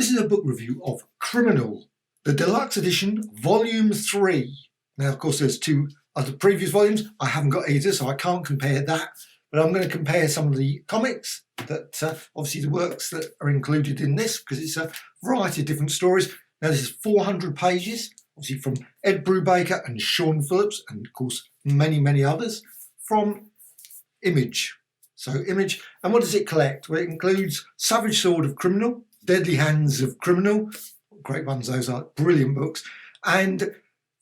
This is a book review of Criminal, the Deluxe Edition, Volume 3. Now, of course, there's two other previous volumes. I haven't got either, so I can't compare that. But I'm going to compare some of the comics that, obviously the works that are included in this, because it's a variety of different stories. Now, this is 400 pages, obviously from Ed Brubaker and Sean Phillips, and of course, many, many others, from Image. So Image, and what does it collect? Well, it includes Savage Sword of Criminal, Deadly Hands of Criminal, great ones those are, brilliant books, and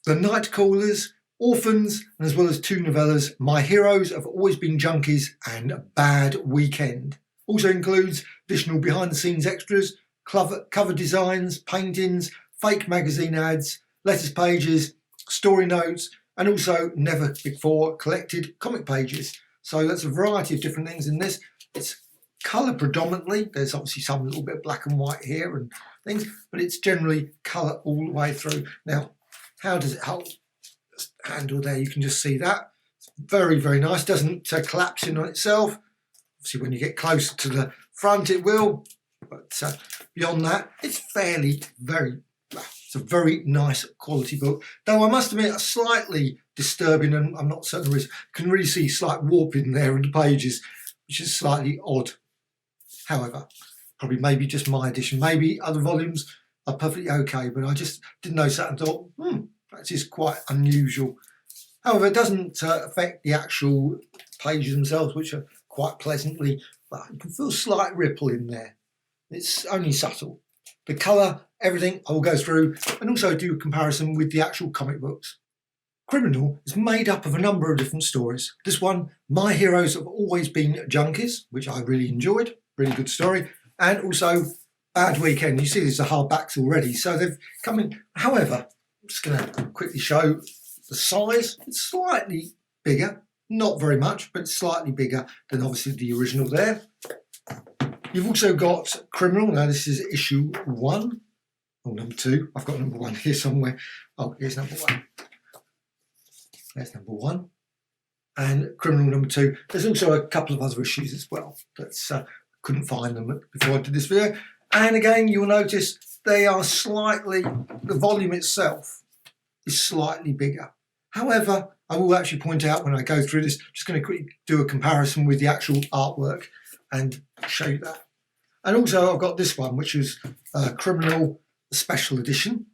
The Night Callers, Orphans, and as well as two novellas, My Heroes Have Always Been Junkies and Bad Weekend. Also includes additional behind the scenes extras, cover designs, paintings, fake magazine ads, letters pages, story notes, and also never before collected comic pages. So that's a variety of different things in this. It's colour predominantly. There's obviously some little bit of black and white here and things, but it's generally colour all the way through. Now, how does it hold? Handle there, you can just see that. It's very, very nice. Doesn't collapse in on itself. Obviously, when you get closer to the front, it will. But beyond that, it's it's a very nice quality book. Though I must admit, slightly disturbing, and I'm not certain there is. Can really see slight warping there in the pages, which is slightly odd. However, probably maybe just my edition. Maybe other volumes are perfectly okay, but I just didn't notice that and thought, that is quite unusual. However, it doesn't affect the actual pages themselves, which are quite pleasantly, well, you can feel a slight ripple in there. It's only subtle. The colour, everything, I will go through and also do a comparison with the actual comic books. Criminal is made up of a number of different stories. This one, My Heroes Have Always Been Junkies, which I really enjoyed, really good story, and also Bad Weekend. You see there's the hardbacks already, so they've come in. However, I'm just going to quickly show the size. It's slightly bigger, not very much, but slightly bigger than obviously the original there. You've also got Criminal. Now this is issue 1, or number 2. I've got number 1 here somewhere. Oh, here's number 1. There's number 1. And Criminal number 2. There's also a couple of other issues as well. That's couldn't find them before I did this video. And again, you'll notice they are slightly, the volume itself is slightly bigger. However, I will actually point out when I go through this, just going to quickly do a comparison with the actual artwork and show you that. And also I've got this one, which is Criminal Special Edition.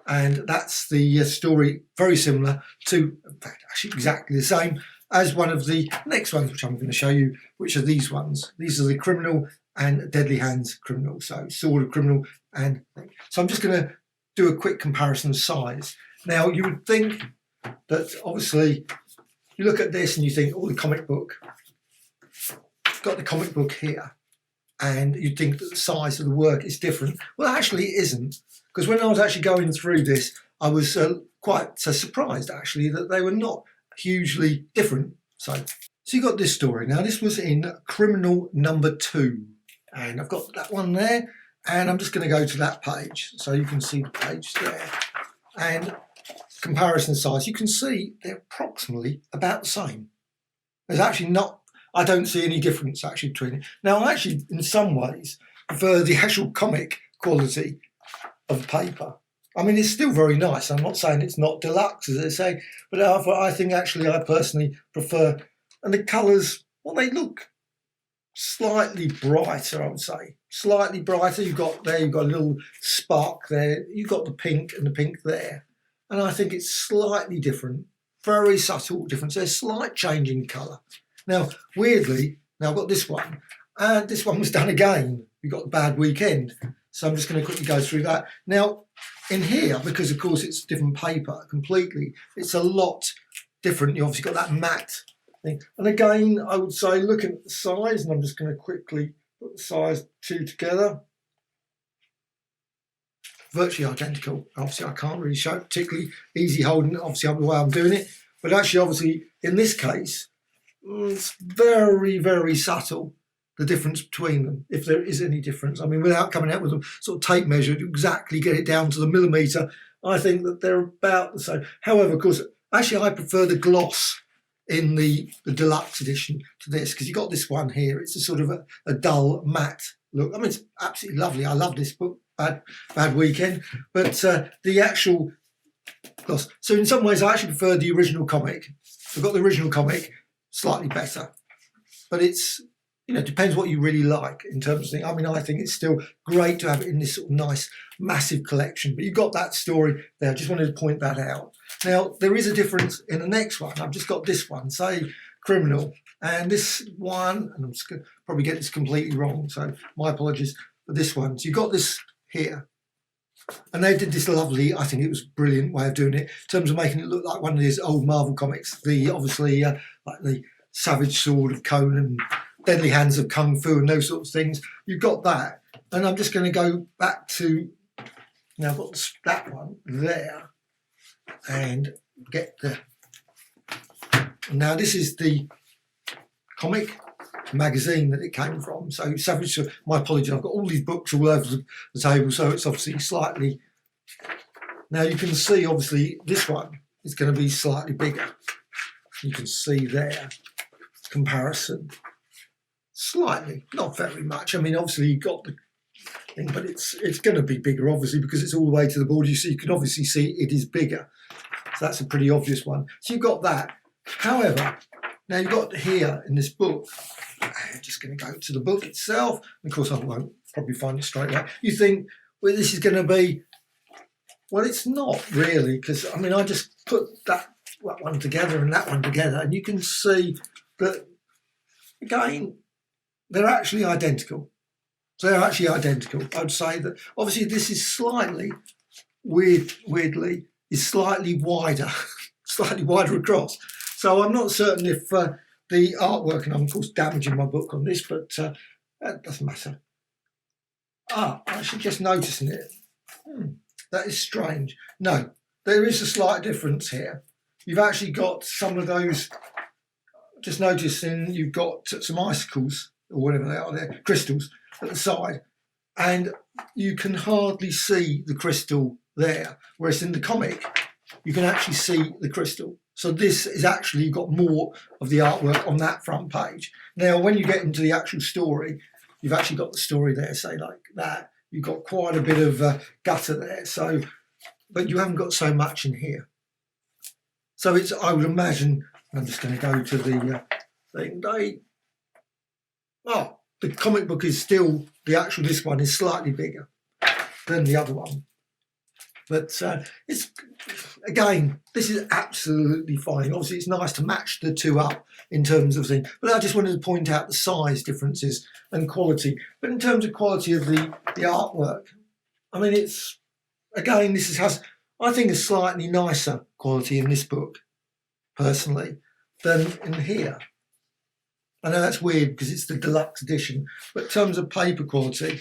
And that's the story very similar to, in fact, actually exactly the same as one of the next ones, which I'm going to show you, which are these ones. These are the Criminal and Deadly Hands Criminal. So Sword of Criminal and... So I'm just going to do a quick comparison of size. Now, you would think that obviously you look at this and you think, oh, the comic book. Got the comic book here. And you'd think that the size of the work is different. Well, actually it isn't. Because when I was actually going through this, I was quite surprised, actually, that they were not hugely different. So you got this story. Now, this was in Criminal number 2. And I've got that one there. And I'm just going to go to that page. So you can see the page there. And comparison size, you can see they're approximately about the same. There's actually not, I don't see any difference actually between it. Now, I actually, in some ways, prefer the actual comic quality of the paper. I mean, it's still very nice. I'm not saying it's not deluxe, as they say, but I think actually I personally prefer, and the colours, well, they look slightly brighter, I would say. Slightly brighter. You've got a little spark there. You've got the pink and the pink there. And I think it's slightly different. Very subtle difference. There's slight change in colour. Now, weirdly, I've got this one. And this one was done again. We've got the Bad Weekend. So I'm just going to quickly go through that. Now, in here, because of course it's different paper completely, it's a lot different. You obviously got that matte thing. And again, I would say looking at the size, and I'm just going to quickly put the size 2 together. Virtually identical. Obviously, I can't really show it, particularly easy holding, obviously, the way I'm doing it. But actually, obviously, in this case, it's very, very subtle, the difference between them, if there is any difference. I mean, without coming out with a sort of tape measure to exactly get it down to the millimetre, I think that they're about the same. However, of course, actually, I prefer the gloss in the deluxe edition to this, because you got this one here. It's a sort of a dull matte look. I mean, it's absolutely lovely. I love this book, Bad Weekend. But the actual gloss. So in some ways, I actually prefer the original comic. I've got the original comic slightly better, but it's, you know, depends what you really like in terms of thing. I mean, I think it's still great to have it in this sort of nice, massive collection. But you've got that story there. I just wanted to point that out. Now, there is a difference in the next one. I've just got this one, say Criminal. And this one, and I'm just going to probably get this completely wrong, so my apologies for this one. So you've got this here. And they did this lovely, I think it was a brilliant way of doing it, in terms of making it look like one of these old Marvel comics. The obviously, like the Savage Sword of Conan, Deadly Hands of Kung Fu and those sorts of things. You've got that. And I'm just going to go back to, now I've got that one there, and get the, now this is the comic magazine that it came from. So Savage, my apologies, I've got all these books all over the table, so it's obviously slightly, now you can see obviously this one is going to be slightly bigger. You can see there, comparison, slightly, not very much. I mean, obviously you've got the thing, but it's going to be bigger obviously because it's all the way to the border. You can obviously see it is bigger. So that's a pretty obvious one. So you've got that. However, now you've got here in this book, I'm just going to go to the book itself. And of course, I won't probably find it straight away. You think, well, this is going to be, well, it's not really, because I mean, I just put that one together and that one together, and you can see that, again, they're actually identical. So they're actually identical. I'd say that obviously this is slightly, weirdly, is slightly wider, slightly wider across. So I'm not certain if the artwork, and I'm of course damaging my book on this, but that doesn't matter. I'm actually just noticing it. That is strange. No, there is a slight difference here. You've actually got some of those, just noticing you've got some icicles, or whatever they are there, crystals at the side, and you can hardly see the crystal there, whereas in the comic, you can actually see the crystal. So this is actually, you've got more of the artwork on that front page. Now, when you get into the actual story, you've actually got the story there, say like that. You've got quite a bit of gutter there, so, but you haven't got so much in here. So it's, I would imagine, I'm just going to go to the thing. The comic book is still, the actual, this one is slightly bigger than the other one. But it's, again, this is absolutely fine. Obviously, it's nice to match the two up in terms of things. But I just wanted to point out the size differences and quality. But in terms of quality of the artwork, I mean, it's, again, this has, I think, a slightly nicer quality in this book, personally, than in here. I know that's weird because it's the deluxe edition, but in terms of paper quality,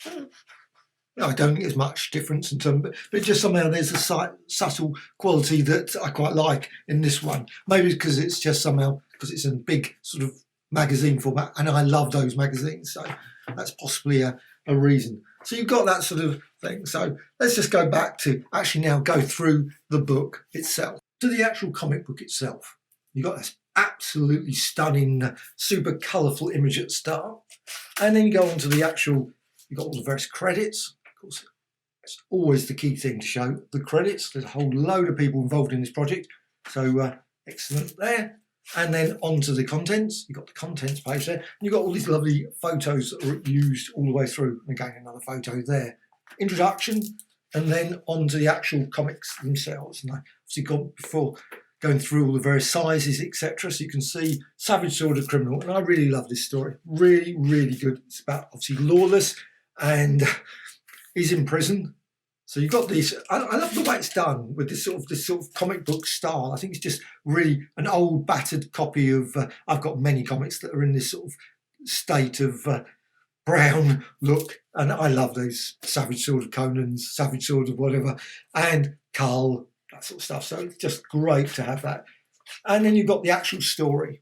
I don't think there's much difference in terms, but just somehow there's a subtle quality that I quite like in this one. Maybe because it's just somehow, because it's a big sort of magazine format, and I love those magazines, so that's possibly a reason. So you've got that sort of thing. So let's just go back to actually now go through the book itself. To the actual comic book itself, you've got this absolutely stunning, super colourful image at the start, and then you go on to the actual, you've got all the various credits. Of course, it's always the key thing to show the credits. There's a whole load of people involved in this project, so excellent there. And then on to the contents. You've got the contents page there, and you've got all these lovely photos that are used all the way through. And again, another photo there. Introduction, and then on to the actual comics themselves. And I obviously got before going through all the various sizes, etc. So you can see Savage Sword of Criminal, and I really love this story. Really, really good. It's about obviously Lawless, and he's in prison. So you've got these. I love the way it's done with this sort of comic book style. I think it's just really an old battered copy of. I've got many comics that are in this sort of state of brown look, and I love those Savage Sword of Conan's, Savage Sword of whatever, and Carl, that sort of stuff. So it's just great to have that. And then you've got the actual story.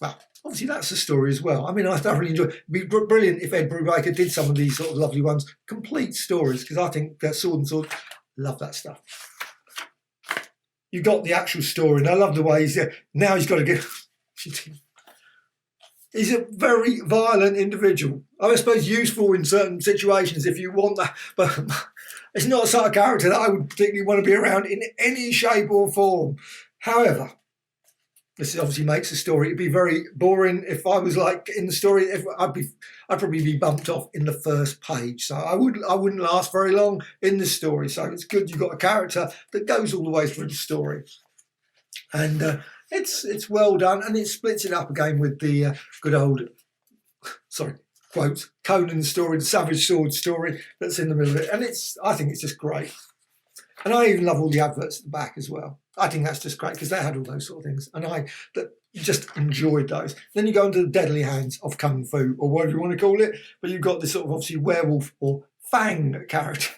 Well, obviously that's a story as well. I mean, I thoroughly enjoy it. It'd be brilliant if Ed Brubaker did some of these sort of lovely ones, complete stories, because I think Sword and Sword, love that stuff. You've got the actual story, and I love the way now he's got to get, He's a very violent individual. I suppose useful in certain situations if you want that, but it's not a sort of character that I would particularly want to be around in any shape or form. However, this obviously makes the story. It'd be very boring if I was like in the story. I'd probably be bumped off in the first page. So I wouldn't last very long in the story. So it's good you've got a character that goes all the way through the story, and it's well done. And it splits it up again with the good old, quotes, Conan's story, the Savage Sword story that's in the middle of it. And I think it's just great. And I even love all the adverts at the back as well. I think that's just great because they had all those sort of things. And I just enjoyed those. Then you go into the deadly hands of Kung Fu, or whatever you want to call it. But you've got this sort of obviously werewolf or fang character.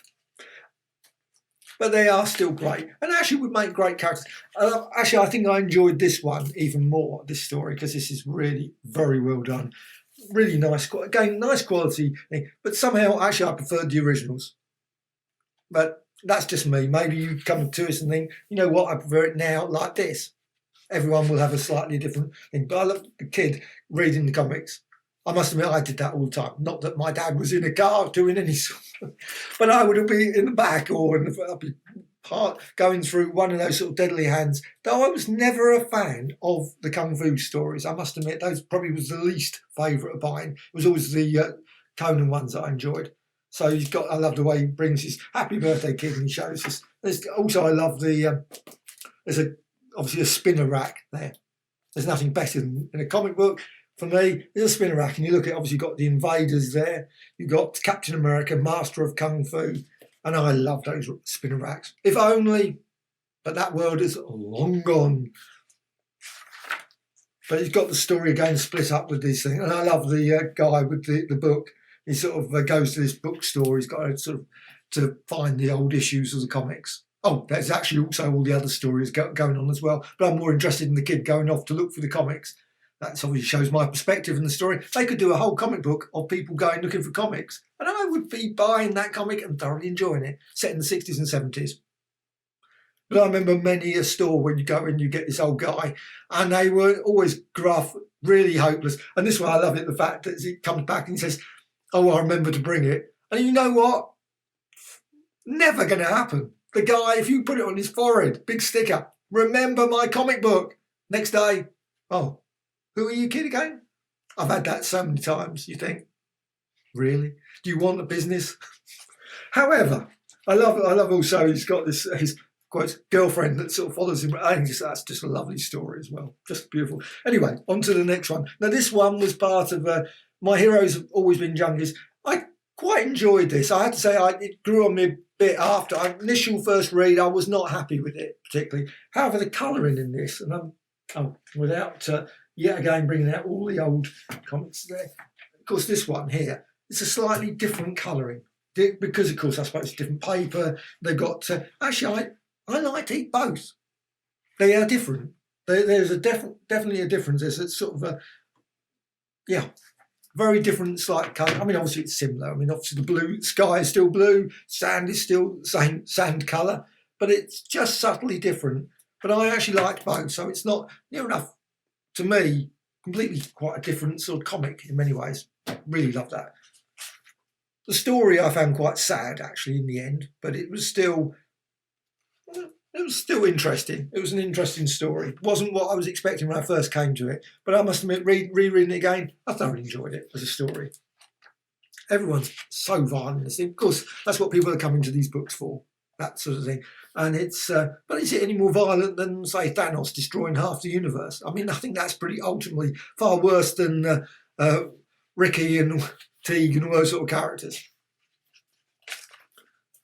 But they are still great. And actually would make great characters. Actually, I think I enjoyed this one even more, this story, because this is really very well done. Really nice. Again, nice quality thing. But somehow, actually, I preferred the originals. But that's just me. Maybe you come to us and think, you know what, I prefer it now like this. Everyone will have a slightly different thing. But I love the kid reading the comics. I must admit, I did that all the time. Not that my dad was in a car doing any sort of, but I would be in the back or I'd be going through one of those sort of deadly hands. Though I was never a fan of the Kung Fu stories. I must admit, those probably was the least favourite of mine. It was always the Conan ones that I enjoyed. So I love the way he brings his happy birthday kid and he shows us. Also, I love there's obviously a spinner rack there. There's nothing better than in a comic book. For me, there's a spinner rack, and you look at obviously you've got the Invaders there. You've got Captain America, Master of Kung Fu, and I love those spinner racks. If only, but that world is long gone. But he's got the story again split up with these things, and I love the guy with the book. He sort of goes to this bookstore. He's got to sort of to find the old issues of the comics. Oh, there's actually also all the other stories going on as well. But I'm more interested in the kid going off to look for the comics. That obviously shows my perspective in the story. They could do a whole comic book of people going looking for comics. And I would be buying that comic and thoroughly enjoying it, set in the 60s and 70s. But I remember many a store when you go and you get this old guy, and they were always gruff, really hopeless. And this one, I love it, the fact that he comes back and he says, oh, I remember to bring it. And you know what? Never going to happen. The guy, if you put it on his forehead, big sticker, remember my comic book. Next day, oh, who are you, kid, again? I've had that so many times. You think, really? Do you want a business? However, I love also he's got his quote girlfriend that sort of follows him. I think that's just a lovely story as well. Just beautiful. Anyway, on to the next one. Now, this one was part of my heroes have always been Junkies. I quite enjoyed this. I had to say it grew on me a bit after. Initial first read, I was not happy with it particularly. However, the colouring in this, and without yet again bringing out all the old comics there. Of course, this one here, it's a slightly different colouring because, of course, I suppose it's different paper. They've got actually, I like to eat both. They are different. There's definitely a difference. There's a sort of very different slight colour. I mean, obviously it's similar. I mean, obviously the blue sky is still blue, sand is still the same sand colour, but it's just subtly different. But I actually like both, so it's not near enough to me. Completely quite a different sort of comic in many ways. Really love that. The story I found quite sad actually in the end, but it was still interesting. It was an interesting story. It wasn't what I was expecting when I first came to it, but I must admit, rereading it again, I thoroughly enjoyed it as a story. Everyone's so violent in this thing. Of course, that's what people are coming to these books for, that sort of thing. And it's, but is it any more violent than, say, Thanos destroying half the universe? I mean, I think that's pretty ultimately far worse than Ricky and Teague and all those sort of characters.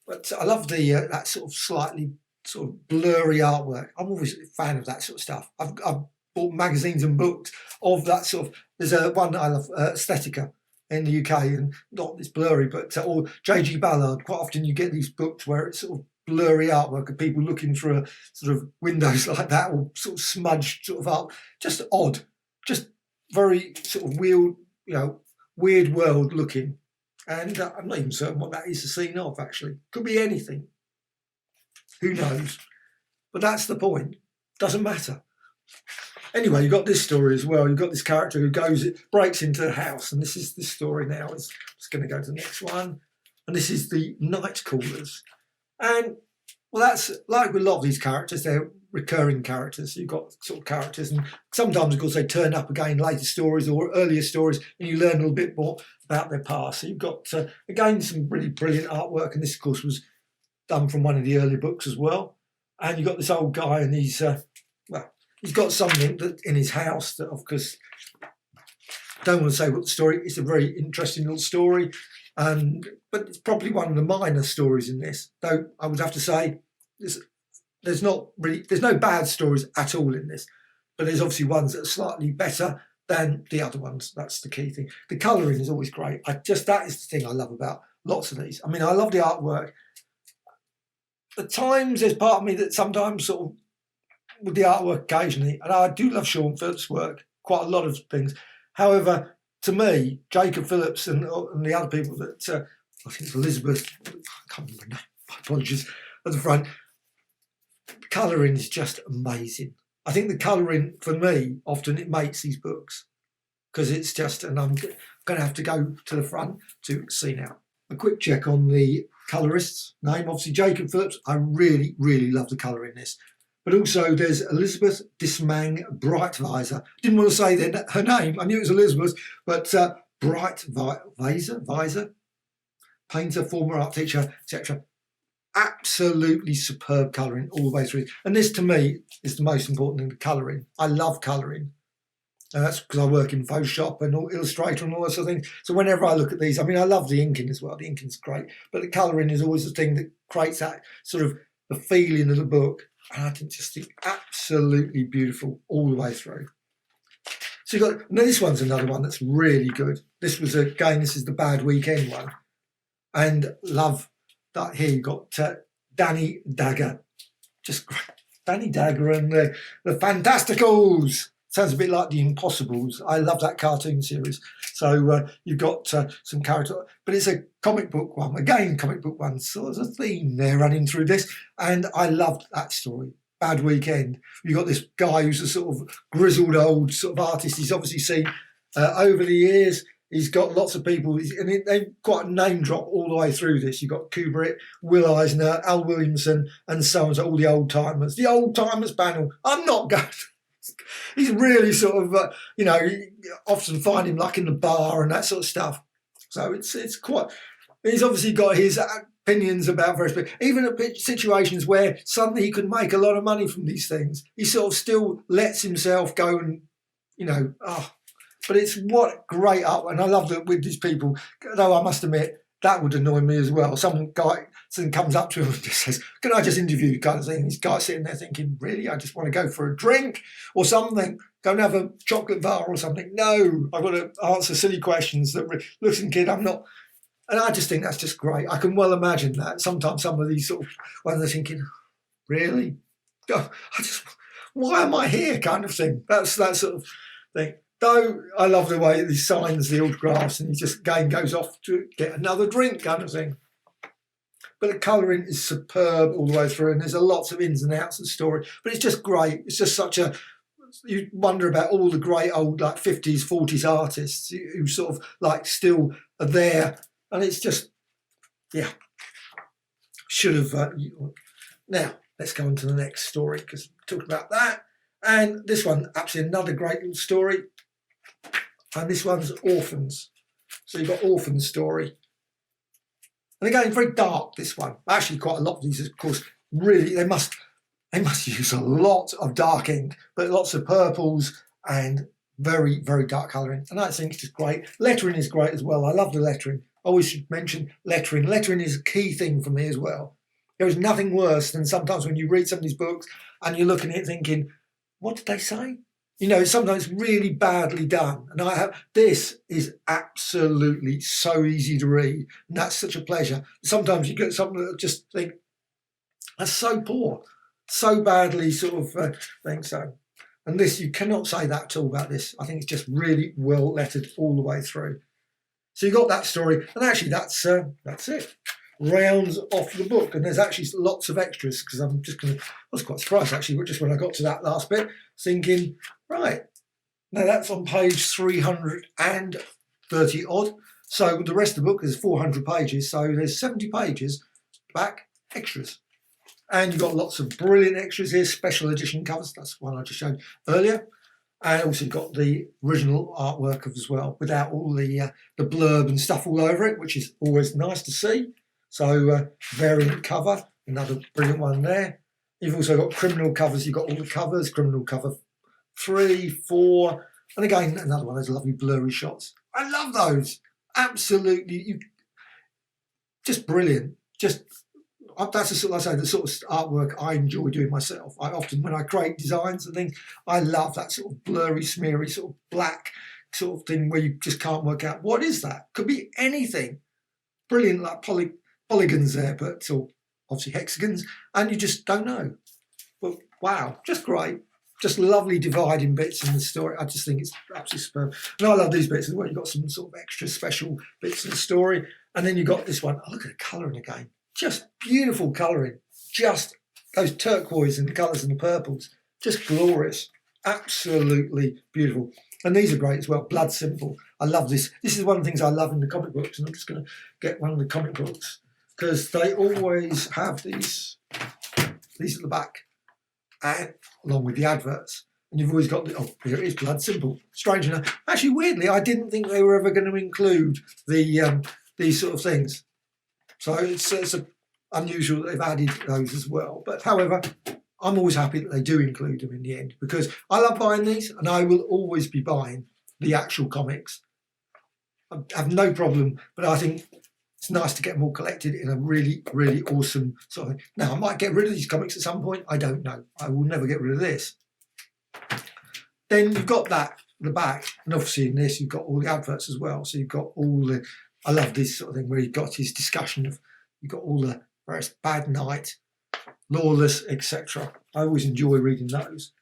But I love the that sort of slightly sort of blurry artwork. I'm always a fan of that sort of stuff. I've bought magazines and books of that sort of. There's one I love, Aesthetica, in the UK, and not this blurry, but or J.G. Ballard. Quite often you get these books where it's sort of blurry artwork of people looking through a sort of windows like that, or sort of smudged sort of art. Just odd, just very sort of weird world looking. And I'm not even certain what that is a scene of, actually. Could be anything. Who knows? But that's the point. Doesn't matter. Anyway, you've got this story as well. You've got this character who breaks into the house, and this is the story now. It's just going to go to the next one. And this is the night callers. And, well, that's like with a lot of these characters, they're recurring characters. You've got sort of characters, and sometimes, of course, they turn up again in later stories or earlier stories, and you learn a little bit more about their past. So you've got, again, some really brilliant artwork, and this, of course, was done from one of the early books as well. And you've got this old guy, and he's got something that in his house that, of course, don't want to say what the story is. It's a very interesting little story, but it's probably one of the minor stories in this. Though I would have to say there's no bad stories at all in this, but there's obviously ones that are slightly better than the other ones. That's the key thing. The colouring is always great. That is the thing I love about lots of these. I mean, I love the artwork. At times, there's part of me that sometimes sort of with the artwork occasionally, and I do love Sean Phillips' work, quite a lot of things. However, to me, Jacob Phillips and the other people that, I think it's Elizabeth, I can't remember her name, my apologies, at the front, colouring is just amazing. I think the colouring, for me, often it makes these books, because it's just, and I'm going to have to go to the front to see now. A quick check on the colourist's name, obviously Jacob Phillips. I really, really love the colour in this. But also there's Elizabeth Dismang Breitweiser. Didn't want to say her name. I knew it was Elizabeth, but Breitweiser, painter, former art teacher, etc. Absolutely superb colouring all the way through. And this, to me, is the most important thing, the colouring. I love colouring. And that's because I work in Photoshop and Illustrator and all those sort of things. So whenever I look at these, I mean, I love the inking as well. The inking's great. But the colouring is always the thing that creates that sort of the feeling of the book. And I can just think absolutely beautiful all the way through. So you've got, now this one's another one that's really good. This is the Bad Weekend one. And love that here you've got Danny Dagger. Just great. Danny Dagger and the Fantasticals. Sounds a bit like the Impossibles. I love that cartoon series. So you've got some character, but it's a comic book one. Again, comic book one. So there's a theme there running through this. And I loved that story. Bad Weekend. You've got this guy who's a sort of grizzled old sort of artist. He's obviously seen over the years. He's got lots of people, and they've quite a name drop all the way through this. You've got Kubrick, Will Eisner, Al Williamson, and so on. So all the old timers. The old timers panel. I'm not going. He's really sort of, you often find him like in the bar and that sort of stuff. So it's quite, he's obviously got his opinions about various people. Even at situations where suddenly he could make a lot of money from these things, he sort of still lets himself go and, but it's what great art. And I love that with these people, though I must admit, that would annoy me as well. Some guy comes up to him and just says, "Can I just interview you?" kind of thing. This guy's sitting there thinking, "Really? I just want to go for a drink or something. Go and have a chocolate bar or something." No, I've got to answer silly questions. Listen, kid, I'm not. And I just think that's just great. I can well imagine that. Sometimes some of these sort of ones are thinking, "Really? Oh, why am I here?" kind of thing. That's that sort of thing. Though I love the way he signs the autographs and he just again goes off to get another drink kind of thing. But the colouring is superb all the way through, and there's lots of ins and outs of the story. But it's just great. It's just you wonder about all the great old 50s, 40s artists who sort of still are there. And it's just, should have. Now, let's go on to the next story because we talked about that. And this one, absolutely another great little story. And this one's Orphans. So you've got Orphans story. And again, very dark, this one. Actually, quite a lot of these, of course, really, they must use a lot of dark ink, but lots of purples and very, very dark colouring. And I think it's just great. Lettering is great as well. I love the lettering. I always should mention lettering. Lettering is a key thing for me as well. There is nothing worse than sometimes when you read some of these books and you're looking at it thinking, what did they say? Sometimes really badly done. And this is absolutely so easy to read. And that's such a pleasure. Sometimes you get something that just think, that's so poor, so badly sort of thing. So, and this, you cannot say that at all about this. I think it's just really well lettered all the way through. So you got that story. And actually, that's it. rounds off the book, and there's actually lots of extras, because I was quite surprised actually, just when I got to that last bit, thinking, right, now that's on page 330 odd. So the rest of the book is 400 pages, so there's 70 pages back extras. And you've got lots of brilliant extras here, special edition covers, that's one I just showed earlier. And also got the original artwork as well, without all the blurb and stuff all over it, which is always nice to see. So variant cover, another brilliant one there. You've also got criminal covers. You've got all the covers, criminal cover 3, 4, and again another one of those lovely blurry shots. I love those. Absolutely, just brilliant. That's the sort of artwork I enjoy doing myself. I often, when I create designs and things, I love that sort of blurry, smeary, sort of black sort of thing where you just can't work out what is that. Could be anything. Brilliant, like polygons there, but or obviously hexagons, and you just don't know. But wow, just great. Just lovely dividing bits in the story. I just think it's absolutely superb. And I love these bits as well. You've got some sort of extra special bits in the story. And then you've got this one. Oh, look at the colouring again. Just beautiful colouring. Just those turquoise and the colours and the purples. Just glorious. Absolutely beautiful. And these are great as well. Blood Simple. I love this. This is one of the things I love in the comic books. And I'm just going to get one of the comic books, because they always have these at the back, and along with the adverts. And you've always got here it is, Blood Simple. Strange enough. Actually, weirdly, I didn't think they were ever going to include these sort of things. So it's unusual that they've added those as well. But however, I'm always happy that they do include them in the end, because I love buying these, and I will always be buying the actual comics. I have no problem, but I think it's nice to get them all collected in a really, really awesome sort of thing. Now, I might get rid of these comics at some point. I don't know. I will never get rid of this. Then you've got that, the back, and obviously in this you've got all the adverts as well. So you've got all the, I love this sort of thing where you've got his discussion of, you've got all the various Bad Night, Lawless, etc. I always enjoy reading those.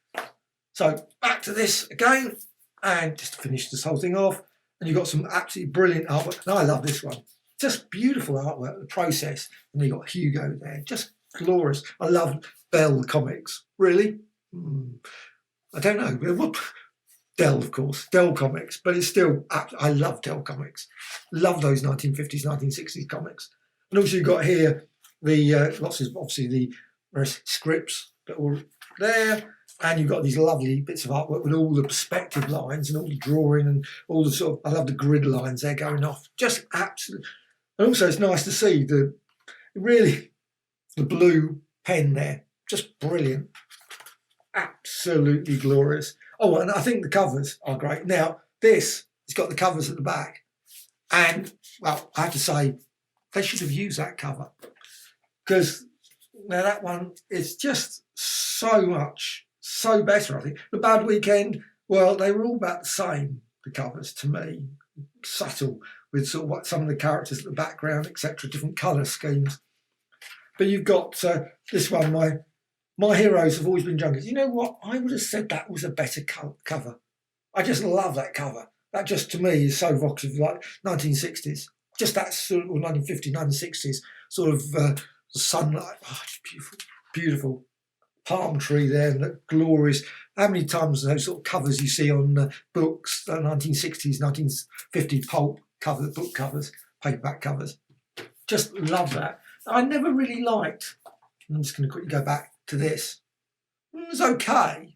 So back to this again, and just to finish this whole thing off, and you've got some absolutely brilliant artwork. And I love this one. Just beautiful artwork, the process. And you've got Hugo there, just glorious. I love Bell comics. Really? I don't know. Dell, of course, Dell comics, but it's still, I love Dell comics. Love those 1950s, 1960s comics. And also you've got here the lots of, obviously, the scripts that were there, and you've got these lovely bits of artwork with all the perspective lines and all the drawing and all the sort of, I love the grid lines there going off. Just absolutely. And also it's nice to see the blue pen there. Just brilliant. Absolutely glorious. Oh, and I think the covers are great. Now, this has got the covers at the back. And, well, I have to say, they should have used that cover. Because now that one is just so better, I think. The Bad Weekend, well, they were all about the same, the covers, to me. Subtle, with sort of what some of the characters at the background, etc., different colour schemes. But you've got this one, My heroes have always been junkies. You know what? I would have said that was a better cover. I just love that cover. That just, to me, is so evocative, like 1960s. Just that sort of, or 1950s, 1960s, sort of sunlight. Oh, it's beautiful, beautiful. Palm tree there, and that glorious. How many times those sort of covers you see on books, 1960s, 1950s pulp cover, book covers, paperback covers. Just love that. I never really liked, I'm just going to quickly go back to this. It was okay,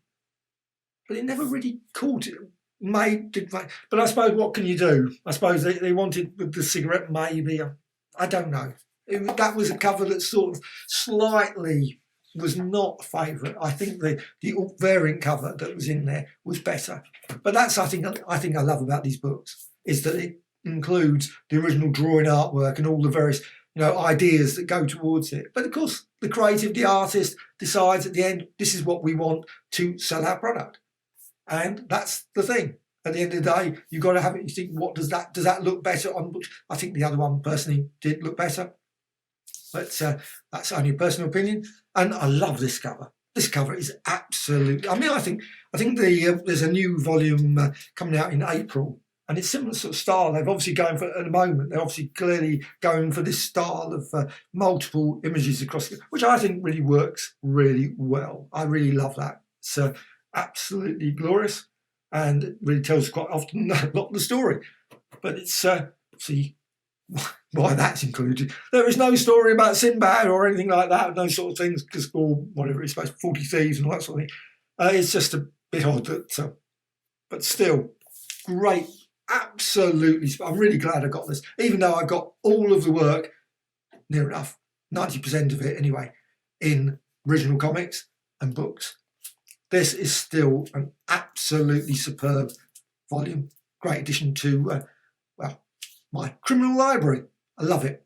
but it never really caught it. But I suppose what can you do? I suppose they wanted with the cigarette, maybe. I don't know. That was a cover that sort of slightly was not a favourite. I think the variant cover that was in there was better. But that's I think I love about these books, is that it includes the original drawing artwork and all the various ideas that go towards it. But of course, the artist decides at the end, this is what we want to sell our product. And that's the thing. At the end of the day, you've got to have it. You think, what does that look better on books? I think the other one personally did look better. But that's only a personal opinion. And I love this cover. This cover is absolutely, I think there's a new volume coming out in April. And it's similar sort of style. They've obviously going for, at the moment, they're obviously clearly going for this style of multiple images across, which I think really works really well. I really love that. It's absolutely glorious, and it really tells quite often a lot of the story. But it's see why that's included. There is no story about Sinbad or anything like that, no sort of things, because, or whatever it's supposed, 40 Thieves and all that sort of thing. It's just a bit odd that, but still great. Absolutely, I'm really glad I got this, even though I got all of the work, near enough, 90% of it anyway, in original comics and books. This is still an absolutely superb volume. Great addition to, well, my criminal library. I love it.